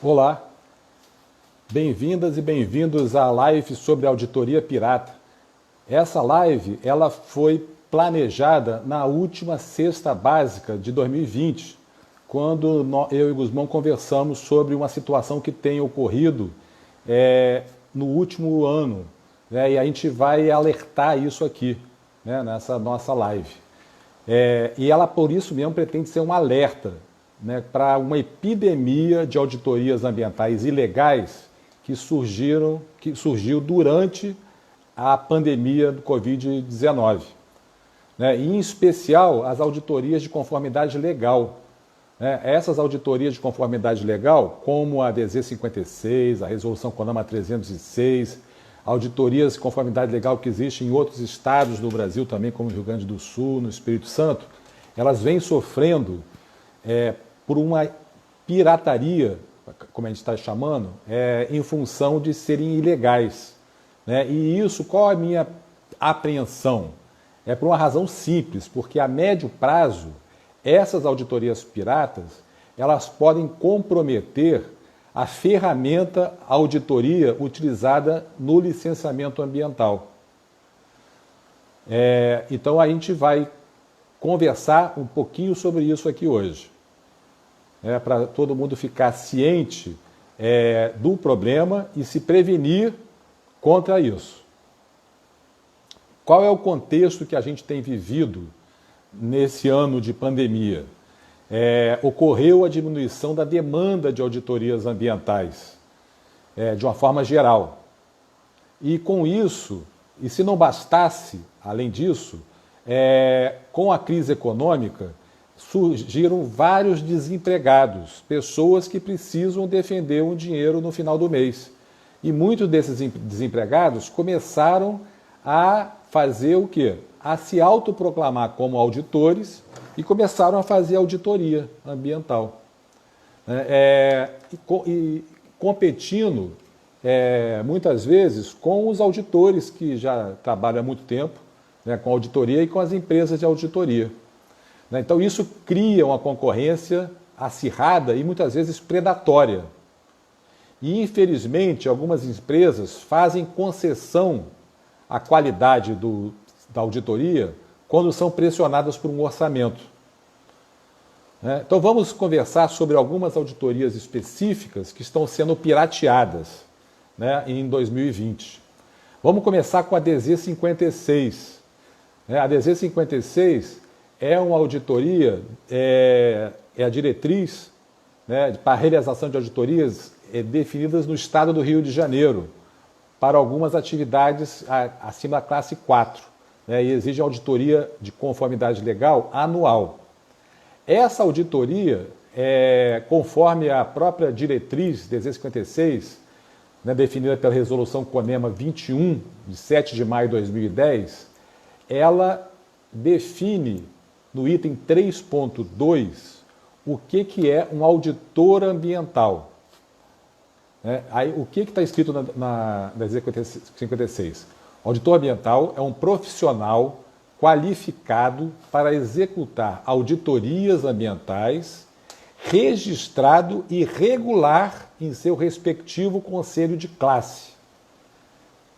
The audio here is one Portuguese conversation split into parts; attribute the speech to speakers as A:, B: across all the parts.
A: Olá, bem-vindas e bem-vindos à live sobre auditoria pirata. Essa live ela foi planejada na última cesta básica de 2020, quando eu e Guzmão conversamos sobre uma situação que tem ocorrido no último ano, né, e a gente vai alertar isso aqui, né, nessa nossa live. E ela, por isso mesmo, pretende ser um alerta, né, para uma epidemia de auditorias ambientais ilegais que surgiu durante a pandemia do Covid-19. Né, e, em especial, as auditorias de conformidade legal. Né, essas auditorias de conformidade legal, como a DZ 56, a Resolução CONAMA 306, auditorias de conformidade legal que existem em outros estados do Brasil também, como no Rio Grande do Sul, no Espírito Santo, elas vêm sofrendo por uma pirataria, como a gente está chamando, em função de serem ilegais. Né? E isso, qual a minha apreensão? É por uma razão simples, porque a médio prazo, essas auditorias piratas, elas podem comprometer a ferramenta auditoria utilizada no licenciamento ambiental. Então a gente vai conversar um pouquinho sobre isso aqui hoje. Para todo mundo ficar ciente do problema e se prevenir contra isso. Qual é o contexto que a gente tem vivido nesse ano de pandemia? Ocorreu a diminuição da demanda de auditorias ambientais, de uma forma geral. E com isso, e se não bastasse, além disso, com a crise econômica, surgiram vários desempregados, pessoas que precisam defender um dinheiro no final do mês. E muitos desses desempregados começaram a fazer o quê? A se autoproclamar como auditores e começaram a fazer auditoria ambiental. E competindo, muitas vezes, com os auditores que já trabalham há muito tempo, né, com auditoria e com as empresas de auditoria. Então isso cria uma concorrência acirrada e muitas vezes predatória. E infelizmente algumas empresas fazem concessão à qualidade da auditoria quando são pressionadas por um orçamento. Então vamos conversar sobre algumas auditorias específicas que estão sendo pirateadas, né, em 2020. Vamos começar com a DZ 56. A DZ 56 é uma auditoria, a diretriz, né, para a realização de auditorias definidas no estado do Rio de Janeiro, para algumas atividades acima da classe 4, né, e exige auditoria de conformidade legal anual. Essa auditoria, conforme a própria diretriz DZ 56, né, definida pela Resolução CONEMA 21, de 7 de maio de 2010, ela define no item 3.2, o que é um auditor ambiental. O que está escrito na DZ 56? O auditor ambiental é um profissional qualificado para executar auditorias ambientais, registrado e regular em seu respectivo conselho de classe,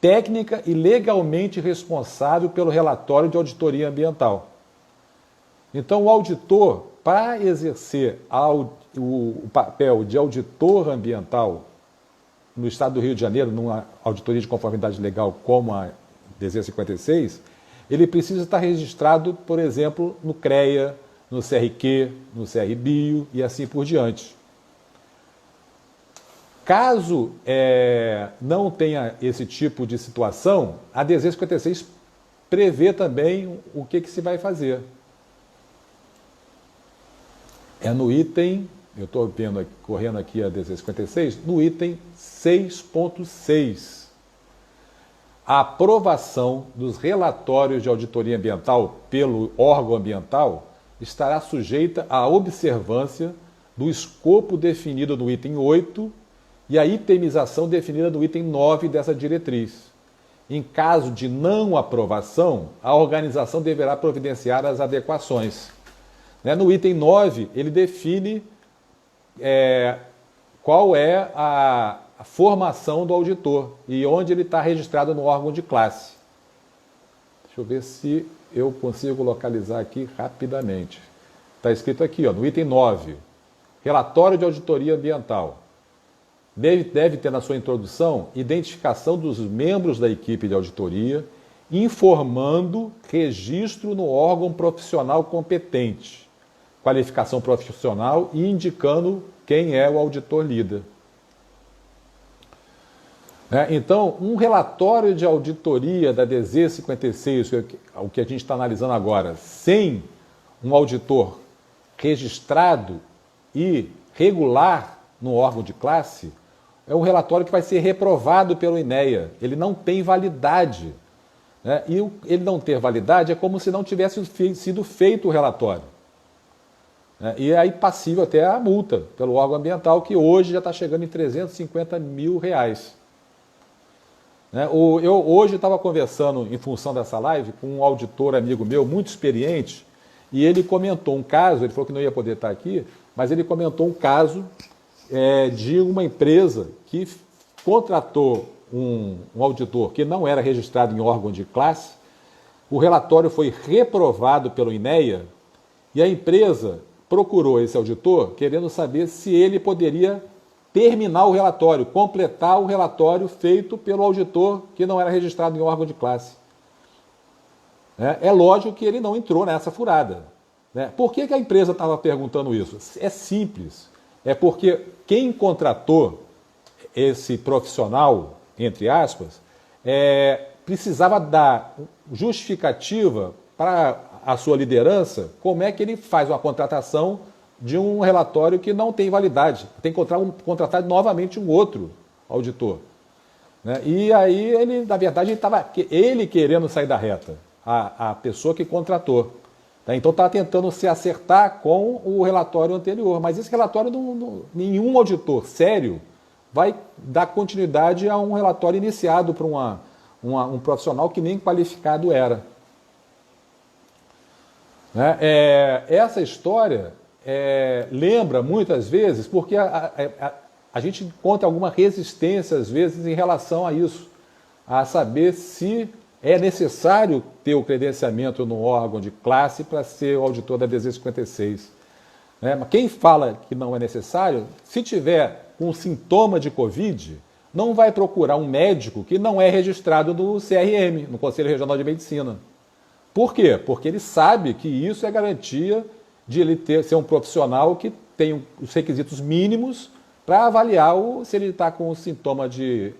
A: técnica e legalmente responsável pelo relatório de auditoria ambiental. Então, o auditor, para exercer o papel de auditor ambiental no estado do Rio de Janeiro, numa auditoria de conformidade legal como a DZ 56, ele precisa estar registrado, por exemplo, no CREA, no CRQ, no CRBio e assim por diante. Caso não tenha esse tipo de situação, a DZ 56 prevê também o que se vai fazer. No item, eu estou correndo aqui a DZ 56, no item 6.6. A aprovação dos relatórios de auditoria ambiental pelo órgão ambiental estará sujeita à observância do escopo definido no item 8 e à itemização definida no item 9 dessa diretriz. Em caso de não aprovação, a organização deverá providenciar as adequações. No item 9, ele define qual é a formação do auditor e onde ele está registrado no órgão de classe. Deixa eu ver se eu consigo localizar aqui rapidamente. Está escrito aqui, ó, no item 9, relatório de auditoria ambiental. Deve ter na sua introdução identificação dos membros da equipe de auditoria, informando registro no órgão profissional competente, qualificação profissional e indicando quem é o auditor líder. Então, um relatório de auditoria da DZ 56, o que a gente está analisando agora, sem um auditor registrado e regular no órgão de classe, é um relatório que vai ser reprovado pelo INEA. Ele não tem validade. E ele não ter validade é como se não tivesse sido feito o relatório. E é aí passível até a multa pelo órgão ambiental, que hoje já está chegando em R$350 mil. Eu hoje estava conversando, em função dessa live, com um auditor amigo meu, muito experiente, e ele comentou um caso, ele falou que não ia poder estar aqui, mas ele comentou um caso de uma empresa que contratou um auditor que não era registrado em órgão de classe. O relatório foi reprovado pelo INEA e a empresa procurou esse auditor querendo saber se ele poderia terminar o relatório, completar o relatório feito pelo auditor que não era registrado em órgão de classe. É lógico que ele não entrou nessa furada. Por que a empresa estava perguntando isso? É simples. É porque quem contratou esse profissional, entre aspas, precisava dar justificativa para a sua liderança como é que ele faz uma contratação de um relatório que não tem validade. Tem que contratar novamente um outro auditor. E aí, ele, na verdade, estava ele querendo sair da reta, a pessoa que contratou. Então está tentando se acertar com o relatório anterior. Mas esse relatório, nenhum auditor sério vai dar continuidade a um relatório iniciado por um profissional que nem qualificado era. Essa história lembra muitas vezes, porque a gente encontra alguma resistência às vezes em relação a isso, a saber se é necessário ter o credenciamento no órgão de classe para ser o auditor da DZ 56. Mas quem fala que não é necessário, se tiver com sintoma de Covid, não vai procurar um médico que não é registrado no CRM, no Conselho Regional de Medicina. Por quê? Porque ele sabe que isso é garantia de ele ser um profissional que tem os requisitos mínimos para avaliar se ele está com sintoma de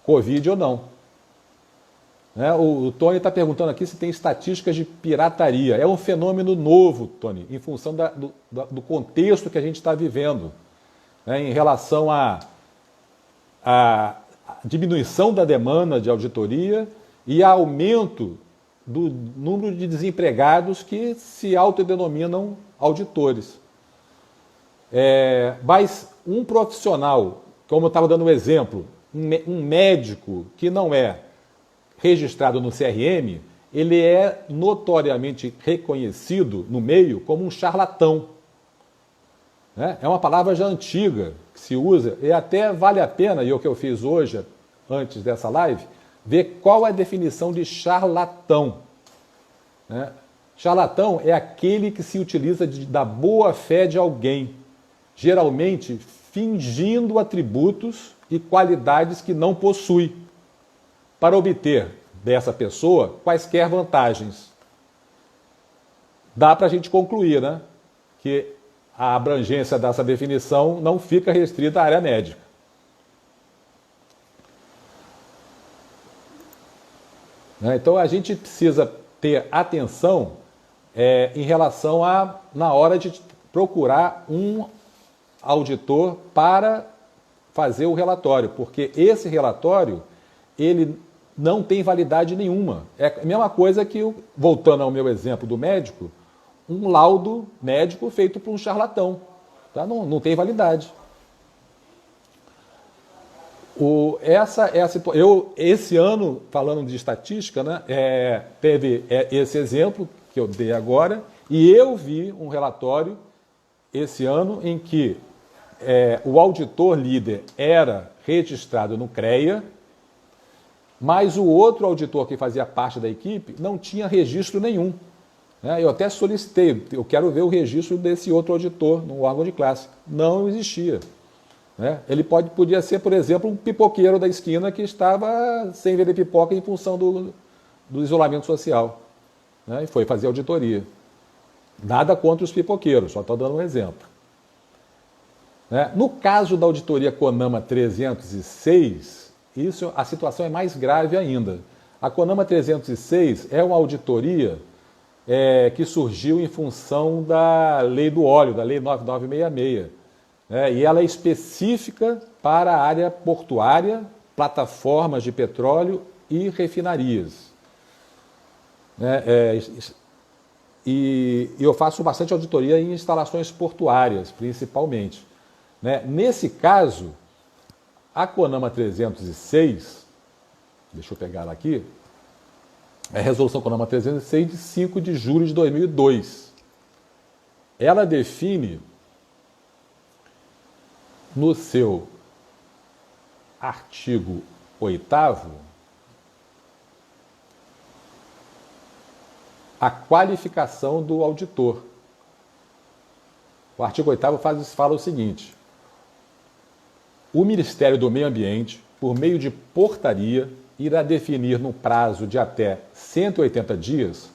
A: Covid ou não. O Tony está perguntando aqui se tem estatísticas de pirataria. É um fenômeno novo, Tony, em função do contexto que a gente está vivendo, em relação à diminuição da demanda de auditoria e aumento do número de desempregados que se autodenominam auditores. Mas um profissional, como eu estava dando um exemplo, um médico que não é registrado no CRM, ele é notoriamente reconhecido no meio como um charlatão. É uma palavra já antiga que se usa, e até vale a pena, e o que eu fiz hoje, antes dessa live, ver qual é a definição de charlatão. Charlatão é aquele que se utiliza da boa fé de alguém, geralmente fingindo atributos e qualidades que não possui, para obter dessa pessoa quaisquer vantagens. Dá para a gente concluir, que a abrangência dessa definição não fica restrita à área médica. Então a gente precisa ter atenção em relação na hora de procurar um auditor para fazer o relatório, porque esse relatório, ele não tem validade nenhuma. É a mesma coisa que, voltando ao meu exemplo do médico, um laudo médico feito por um charlatão. Não tem validade. Esse ano, falando de estatística, teve esse exemplo que eu dei agora, e eu vi um relatório esse ano em que o auditor líder era registrado no CREA, mas o outro auditor que fazia parte da equipe não tinha registro nenhum. Eu até solicitei, eu quero ver o registro desse outro auditor no órgão de classe. Não existia. Ele podia ser, por exemplo, um pipoqueiro da esquina que estava sem vender pipoca em função do isolamento social. E foi fazer auditoria. Nada contra os pipoqueiros, só estou dando um exemplo. No caso da auditoria CONAMA 306, a situação é mais grave ainda. A CONAMA 306 é uma auditoria que surgiu em função da Lei do Óleo, da Lei 9966. E ela é específica para a área portuária, plataformas de petróleo e refinarias. E eu faço bastante auditoria em instalações portuárias, principalmente. Nesse caso, a CONAMA 306, deixa eu pegar ela aqui, é a resolução CONAMA 306 de 5 de julho de 2002. Ela define, no seu artigo 8º, a qualificação do auditor. O artigo 8º fala o seguinte: o Ministério do Meio Ambiente, por meio de portaria, irá definir no prazo de até 180 dias,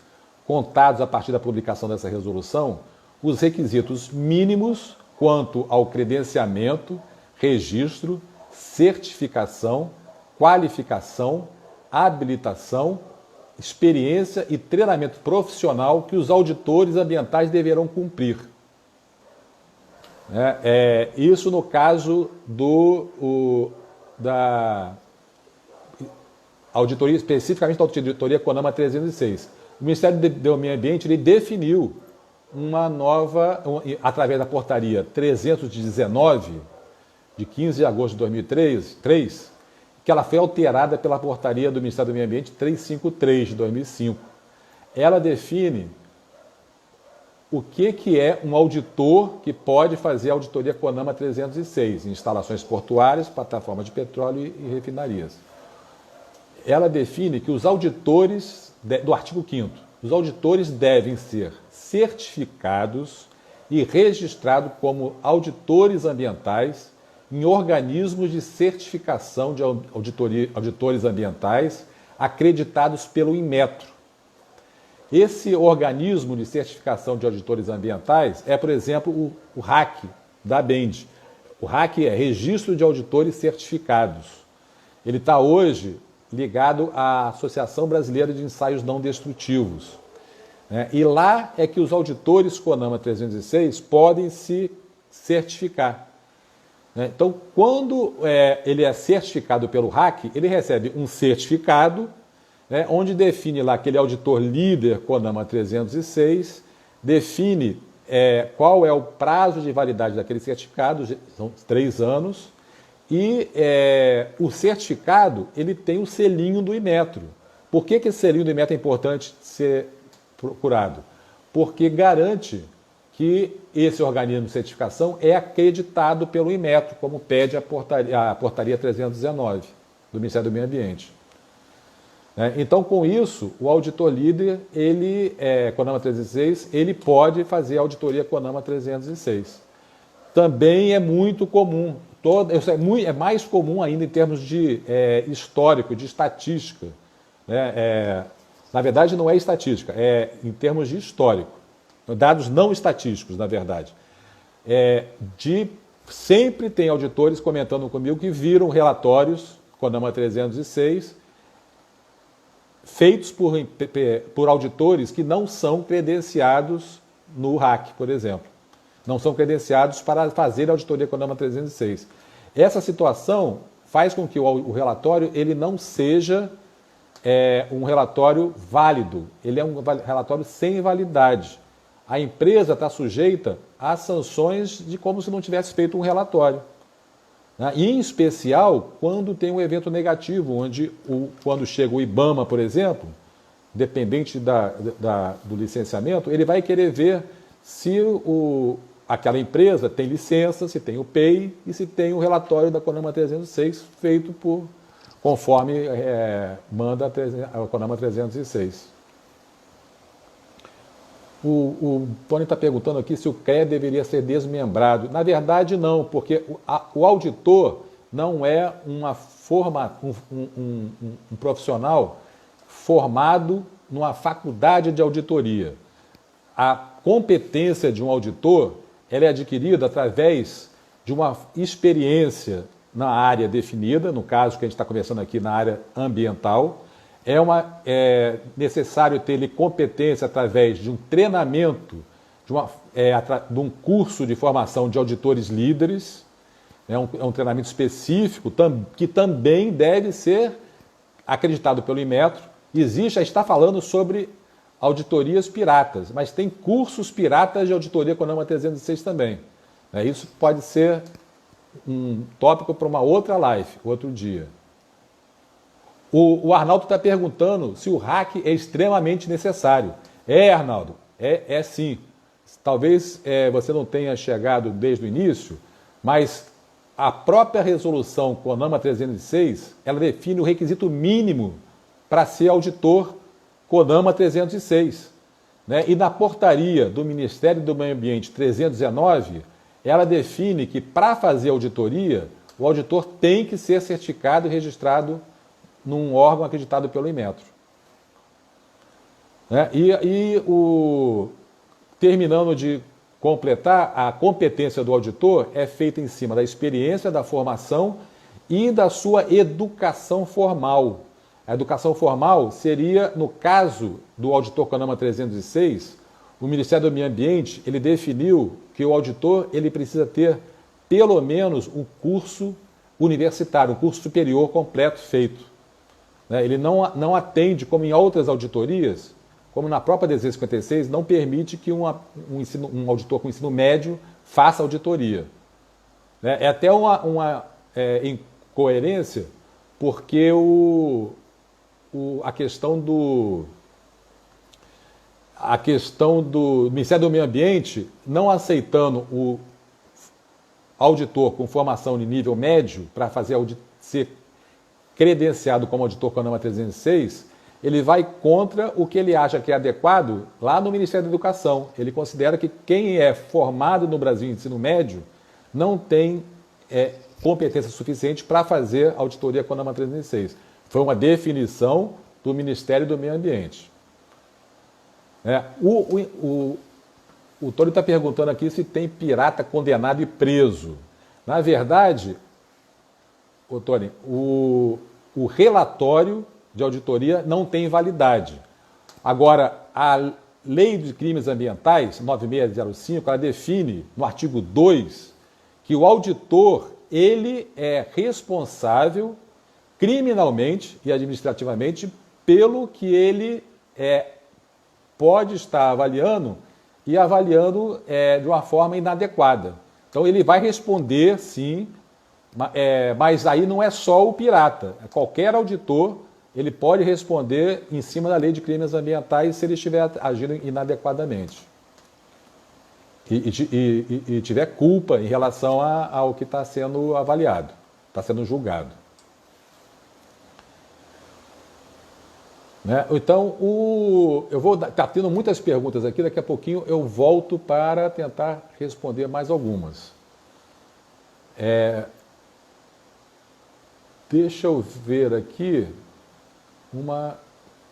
A: contados a partir da publicação dessa resolução, os requisitos mínimos quanto ao credenciamento, registro, certificação, qualificação, habilitação, experiência e treinamento profissional que os auditores ambientais deverão cumprir. Isso no caso da auditoria, especificamente da auditoria CONAMA 306. O Ministério do Meio Ambiente ele definiu uma nova, através da portaria 319, de 15 de agosto de 2003, que ela foi alterada pela portaria do Ministério do Meio Ambiente 353, de 2005. Ela define o que é um auditor que pode fazer a auditoria CONAMA 306, em instalações portuárias, plataformas de petróleo e refinarias. Ela define que os auditores, do artigo 5º, os auditores devem ser certificados e registrados como auditores ambientais em organismos de certificação de auditores ambientais acreditados pelo Inmetro. Esse organismo de certificação de auditores ambientais é, por exemplo, o RAC da ABEND. O RAC é Registro de Auditores Certificados. Ele está hoje ligado à Associação Brasileira de Ensaios Não Destrutivos. E lá é que os auditores CONAMA 306 podem se certificar. Então, quando ele é certificado pelo RAC, ele recebe um certificado, onde define lá aquele auditor líder CONAMA 306, define qual é o prazo de validade daquele certificado, são 3 anos, e o certificado ele tem o selinho do Inmetro. Por que esse selinho do Inmetro é importante ser procurado? Porque garante que esse organismo de certificação é acreditado pelo Inmetro, como pede a portaria 319 do Ministério do Meio Ambiente. Então, com isso, o auditor líder, CONAMA 306, ele pode fazer a auditoria CONAMA 306. Também é muito comum, é mais comum ainda em termos de histórico, de estatística. Na verdade, não é estatística, é em termos de histórico. Dados não estatísticos, na verdade. Sempre tem auditores comentando comigo que viram relatórios CONAMA 306 feitos por auditores que não são credenciados no RAC, por exemplo. Não são credenciados para fazer a auditoria CONAMA 306. Essa situação faz com que o relatório ele não seja um relatório válido, ele é um relatório sem validade. A empresa está sujeita a sanções de como se não tivesse feito um relatório. E, em especial, quando tem um evento negativo, onde quando chega o IBAMA, por exemplo, dependente do licenciamento, ele vai querer ver se aquela empresa tem licença, se tem o PEI e se tem o relatório da CONAMA 306 feito conforme manda a CONAMA 306. O Tony está perguntando aqui se o CREA deveria ser desmembrado. Na verdade, não, porque o auditor não é um profissional formado numa faculdade de auditoria. A competência de um auditor ela é adquirida através de uma experiência na área definida, no caso que a gente está conversando aqui na área ambiental. É necessário ter competência através de um treinamento, de um curso de formação de auditores líderes, é um treinamento específico que também deve ser acreditado pelo Inmetro. Existe, a gente está falando sobre auditorias piratas, mas tem cursos piratas de auditoria CONAMA 306 também. Isso pode ser um tópico para uma outra live, outro dia. O Arnaldo está perguntando se o RAC é extremamente necessário. Arnaldo, é sim. Talvez você não tenha chegado desde o início, mas a própria resolução CONAMA 306, ela define o requisito mínimo para ser auditor CONAMA 306. E na portaria do Ministério do Meio Ambiente 319, ela define que para fazer auditoria, o auditor tem que ser certificado e registrado num órgão acreditado pelo Inmetro. Terminando de completar, a competência do auditor é feita em cima da experiência, da formação e da sua educação formal. A educação formal seria, no caso do auditor CONAMA 306, o Ministério do Meio Ambiente ele definiu que o auditor ele precisa ter pelo menos um curso universitário, um curso superior completo feito. Ele não atende, como em outras auditorias, como na própria DZ 56, não permite que um auditor com ensino médio faça auditoria. É até uma incoerência, porque a questão do Ministério do Meio Ambiente não aceitando o auditor com formação de nível médio para ser credenciado como auditor CONAMA 306, ele vai contra o que ele acha que é adequado lá no Ministério da Educação. Ele considera que quem é formado no Brasil em ensino médio não tem competência suficiente para fazer auditoria CONAMA 306. Foi uma definição do Ministério do Meio Ambiente. O Tony está perguntando aqui se tem pirata condenado e preso. Na verdade, Tony, o relatório de auditoria não tem validade. Agora, a Lei de Crimes Ambientais, 9605, ela define, no artigo 2, que o auditor ele é responsável criminalmente e administrativamente pelo que ele pode estar avaliando e avaliando de uma forma inadequada. Então, ele vai responder, sim, mas aí não é só o pirata. Qualquer auditor ele pode responder em cima da Lei de Crimes Ambientais se ele estiver agindo inadequadamente e tiver culpa em relação ao que está sendo avaliado, está sendo julgado. Então, eu vou estar tendo muitas perguntas aqui, daqui a pouquinho eu volto para tentar responder mais algumas. Deixa eu ver aqui uma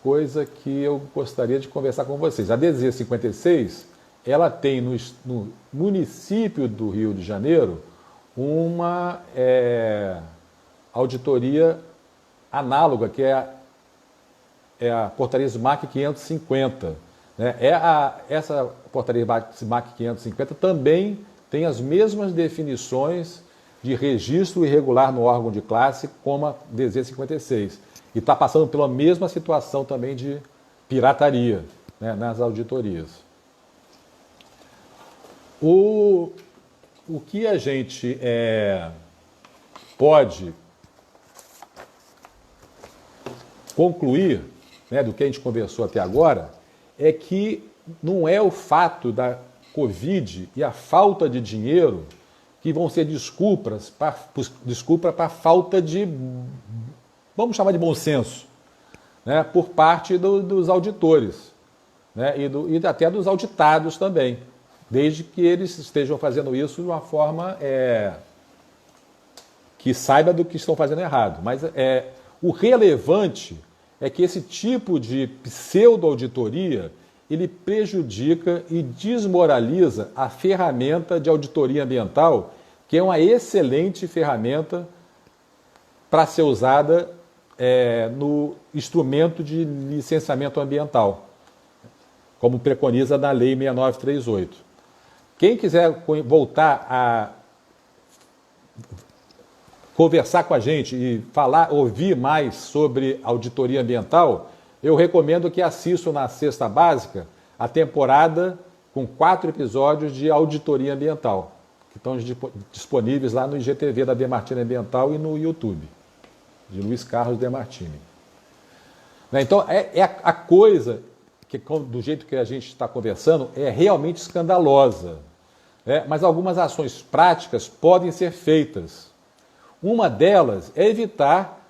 A: coisa que eu gostaria de conversar com vocês. A DZ 56, ela tem no município do Rio de Janeiro uma auditoria análoga, que é a portaria SMAC 550. Essa portaria SMAC 550 também tem as mesmas definições de registro irregular no órgão de classe como a DZ 56. E está passando pela mesma situação também de pirataria nas auditorias. O que a gente pode concluir do que a gente conversou até agora é que não é o fato Covid e a falta de dinheiro que vão ser desculpa para falta de, vamos chamar de bom senso, né, por parte dos auditores, né, e até dos auditados também, desde que eles estejam fazendo isso de uma forma que saiba do que estão fazendo errado. Mas o relevante é que esse tipo de pseudo-auditoria ele prejudica e desmoraliza a ferramenta de auditoria ambiental, que é uma excelente ferramenta para ser usada no instrumento de licenciamento ambiental, como preconiza na Lei 6938. Quem quiser voltar a conversar com a gente e ouvir mais sobre auditoria ambiental, eu recomendo que assistam na Cesta Básica a temporada com 4 episódios de auditoria ambiental, que estão disponíveis lá no IGTV da Demartini Ambiental e no YouTube, de Luiz Carlos Demartini. Então, a coisa, que do jeito que a gente está conversando, é realmente escandalosa. Mas algumas ações práticas podem ser feitas. Uma delas é evitar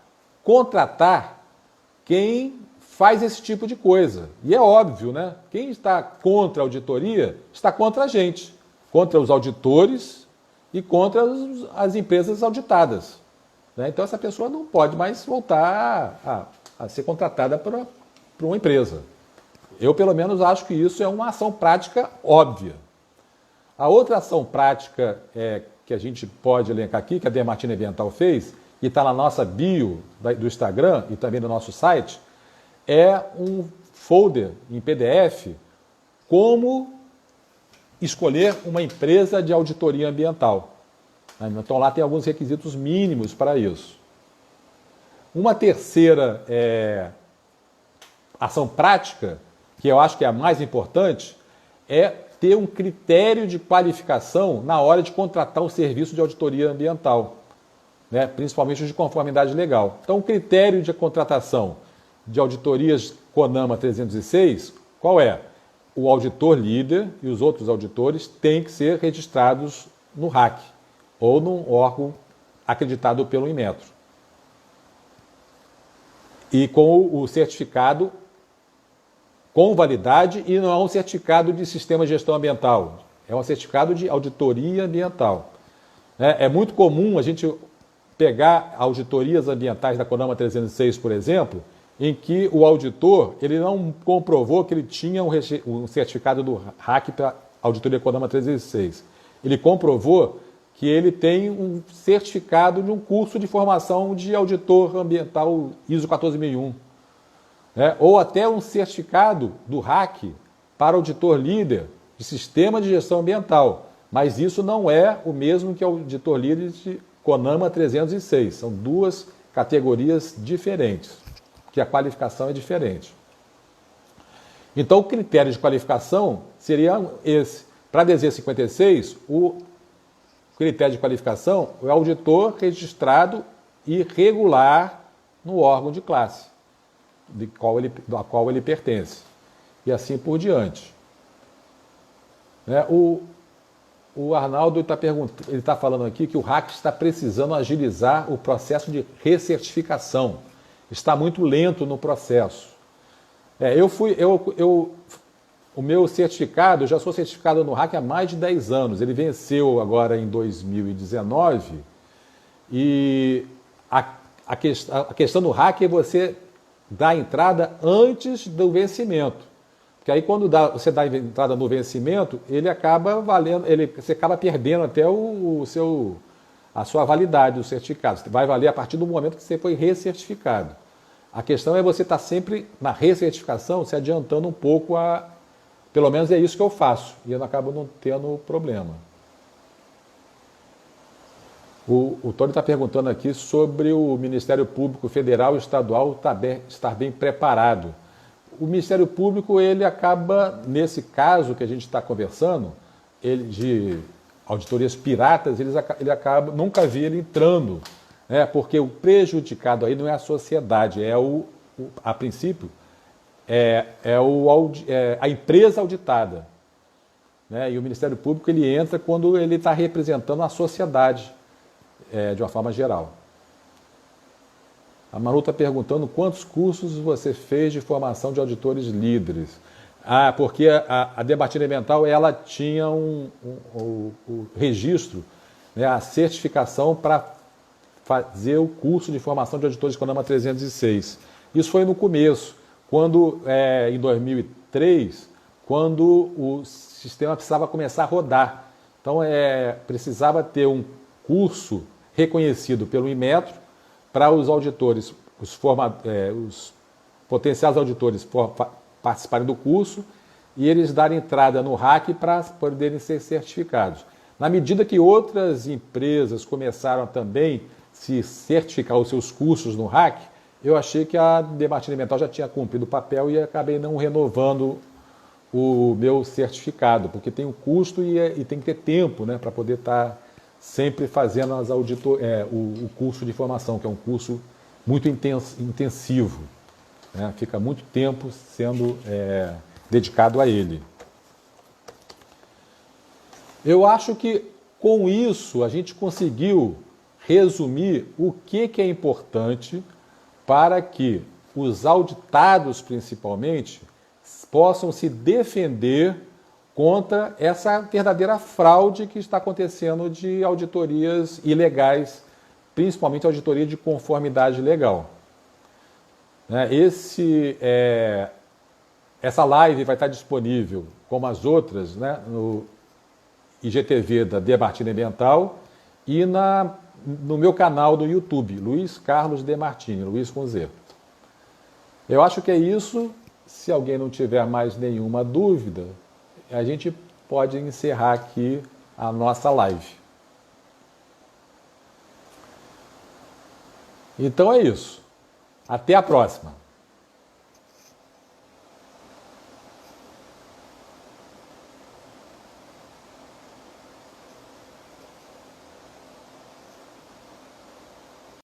A: contratar quem faz esse tipo de coisa. E é óbvio, né? Quem está contra a auditoria está contra a gente, contra os auditores e contra as empresas auditadas. Né? Então essa pessoa não pode mais voltar a ser contratada por uma empresa. Eu, pelo menos, acho que isso é uma ação prática óbvia. A outra ação prática que a gente pode elencar aqui, que a Demartini Ambiental fez, e está na nossa bio do Instagram e também no nosso site, é um folder em PDF como escolher uma empresa de auditoria ambiental. Então lá tem alguns requisitos mínimos para isso. Uma terceira ação prática, que eu acho que é a mais importante, é ter um critério de qualificação na hora de contratar um serviço de auditoria ambiental, né? Principalmente de conformidade legal. Então o critério de contratação de auditorias CONAMA 306, qual é? O auditor líder e os outros auditores têm que ser registrados no RAC ou num órgão acreditado pelo Inmetro. E com o certificado com validade, e não é um certificado de sistema de gestão ambiental, é um certificado de auditoria ambiental. É muito comum a gente pegar auditorias ambientais da CONAMA 306, por exemplo, em que o auditor ele não comprovou que ele tinha um certificado do RAC para auditoria CONAMA 306. Ele comprovou que ele tem um certificado de um curso de formação de auditor ambiental ISO 14001. Ou até um certificado do RAC para auditor líder de sistema de gestão ambiental. Mas isso não é o mesmo que auditor líder de CONAMA 306. São duas categorias diferentes, que a qualificação é diferente. Então, o critério de qualificação seria esse. Para a DZ 56, o critério de qualificação é o auditor registrado e regular no órgão de classe, a qual ele pertence. E assim por diante. O Arnaldo está falando aqui que o RAC está precisando agilizar o processo de recertificação. Está muito lento no processo. O meu certificado, eu já sou certificado no RAC há mais de 10 anos. Ele venceu agora em 2019. E a questão do RAC é você dar entrada antes do vencimento. Porque aí quando você dá entrada no vencimento, ele acaba valendo, você acaba perdendo até a sua validade do certificado. Vai valer a partir do momento que você foi recertificado. A questão é você estar sempre na recertificação, se adiantando um pouco pelo menos é isso que eu faço, e eu acabo não tendo problema. O Tony está perguntando aqui sobre o Ministério Público Federal e Estadual estar bem preparado. O Ministério Público, ele acaba, nesse caso que a gente está conversando, de auditorias piratas, ele acaba, nunca vi ele entrando, porque o prejudicado aí não é a sociedade, a princípio, a empresa auditada. né? E o Ministério Público ele entra quando ele está representando a sociedade de uma forma geral. A Manu está perguntando quantos cursos você fez de formação de auditores líderes. Ah, porque a Demartini Ambiental ela tinha o registro, né, a certificação para fazer o curso de formação de auditores com a NAMA 306. Isso foi no começo, quando em 2003, quando o sistema precisava começar a rodar. Então precisava ter um curso reconhecido pelo Inmetro para os auditores, os potenciais auditores participarem do curso e eles darem entrada no RAC para poderem ser certificados. Na medida que outras empresas começaram a também se certificar os seus cursos no RAC, eu achei que a Demartini Ambiental já tinha cumprido o papel e acabei não renovando o meu certificado, porque tem um custo e tem que ter tempo, né, para poder estar sempre fazendo o curso de formação, que é um curso muito intensivo, né? Fica muito tempo sendo dedicado a ele. Eu acho que com isso a gente conseguiu resumir o que é importante para que os auditados, principalmente, possam se defender contra essa verdadeira fraude que está acontecendo de auditorias ilegais, principalmente auditoria de conformidade legal. Essa live vai estar disponível, como as outras, né, no IGTV da Demartini Ambiental e no meu canal do YouTube, Luiz Carlos Demartini, Luiz com Z. Eu acho que é isso. Se alguém não tiver mais nenhuma dúvida, a gente pode encerrar aqui a nossa live. Então é isso. Até a próxima.